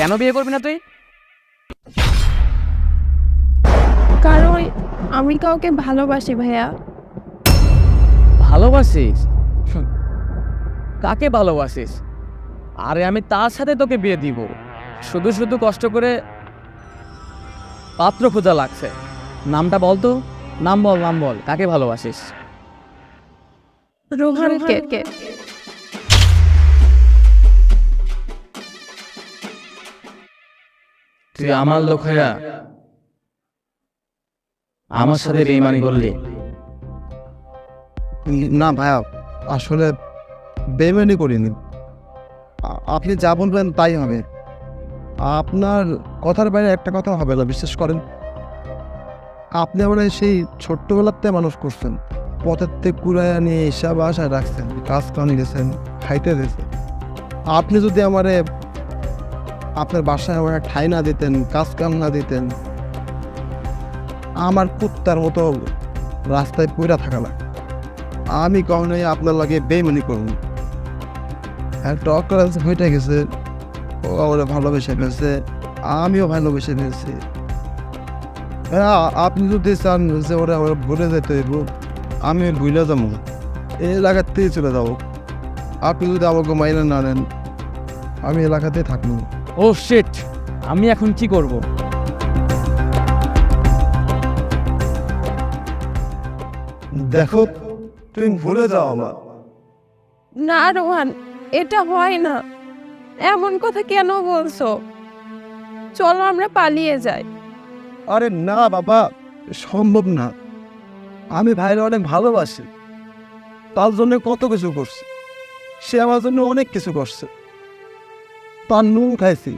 কেন বিয়ে করবি না তুই? কারণ আমি কাউকে ভালোবাসি ভাইয়া। ভালোবাসিস? কাকে ভালোবাসিস? আরে আমি তার সাথে তোকে বিয়ে দিব। শুধু শুধু কষ্ট করে পাত্র খোঁজা লাগছে। নামটা বল তো, নাম বল, কাকে ভালোবাসিস? রোহানকে। তুই আমার লোক হইয়া আমার সাথে বেইমানি করলি? না ভাইয়া, আসলে বেইমানি করিনি। আপনি যা বলবেন তাই হবে। আপনার কথার বাইরে একটা কথা হবে না, বিশ্বাস করেন। আপনি আমার সেই ছোট্টবেলাতে মানুষ করছেন, পথের থেকে কুড়াইয়া নিয়ে এসব আশায় রাখছেন, কাজ কানি গেছেন, খাইতে দিয়েছেন। আপনি যদি আমারে আপনার বাসায় আমার ঠাই না দিতেন, কাজ কাম না দিতেন, আমার কুত্তার মতো রাস্তায় পইরা থাকা লাগে। আমি কখনোই আপনার লাগে বেইমানি করব। একটা অকারেন্স হয়ে গেছে, ও ওরা ভালোবেসে ফেলছে, আমিও ভালোবেসে ফেলছি। হ্যাঁ, আপনি যদি চান যে ওরা ভুলে যেতে হইব, আমি ভুলে যাবো, এই এলাকাতেই চলে যাবো। আপনি যদি আমাকে মাইনে না নেন, আমি এলাকাতেই থাকবো। ও শিট, আমি এখন কি করব? দেখো, তুমি ভুলে যাও আমার। না রোহান, এটা হয় না। এমন কথা কেন বলছো? চলো আমরা পালিয়ে যাই। আরে না বাবা, সম্ভব না। আমি ভাইরে অনেক ভালোবাসি, তার জন্য কত কিছু করছি। সে আমার জন্য অনেক কিছু করছে। তার নুন খাইছি,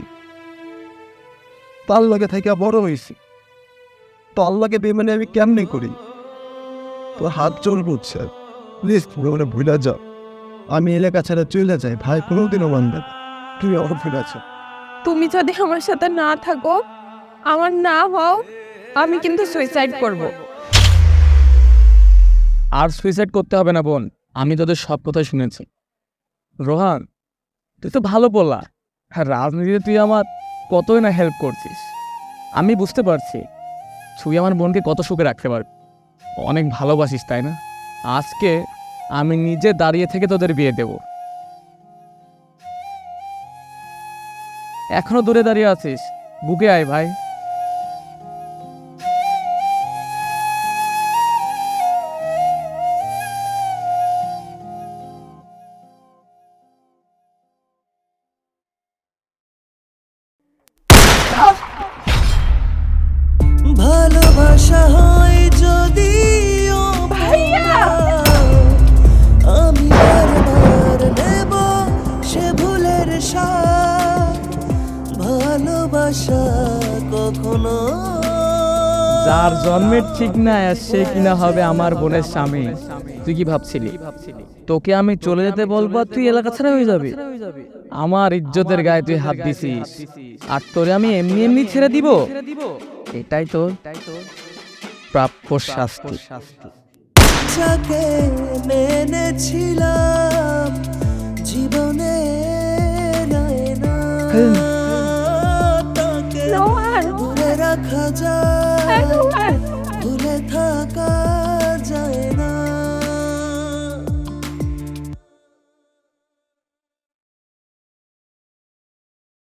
তার লগে থেকে বড় হয়েছি। তার লগে বেমানে আমি কেমনে করি? তোর হাত জোর করছে, প্লিজ মানে ভুলে যাও। আমি এলাকা ছেড়ে চলে যাই, ভাই কোনোদিনও মানবে না। তুমি আমার ভুলে যাও। তুমি যদি আমার সাথে না থাকো, আমার না হও, আমি কিন্তু সুইসাইড করব। আর সুইসাইড করতে হবে না বোন, আমি তোদের সব কথাই শুনেছি। রোহান, তুই তো ভালো বললা। হ্যাঁ, রাজনীতিতে তুই আমার কতই না হেল্প করছিস। আমি বুঝতে পারছি তুই আমার বোনকে কত সুখে রাখতে পারবি। অনেক ভালোবাসিস, তাই না? আজকে আমি নিজে দাঁড়িয়ে থেকে তোদের বিয়ে দেব। এখনো দূরে দাঁড়িয়ে আছিস, বুকে আয় ভাই। ভালোবাসা হয় যদি ভাইয়া! আমি বারবার নেব সে ভুলের স্বাদ। ভালোবাসা কখনো যার জন্মের ঠিক না সে কিনা হবে আমার বোনের স্বামী। তুই কি ভাবছিলি তোকে আমি চলে যেতে বলবো আর তুই এলাকা ছাড়া হয়ে যাবি? আমার ইজ্জতের গায়ে তুই হাত দিছিস, আর তোরে আমি এমনি এমনি ছেড়ে দিব? এটাই তো প্রাপ্য শাস্তি। যাকে মেনেছিলাম জীবনে তাকে রোহান! দূরে রাখা যায়। রোহান!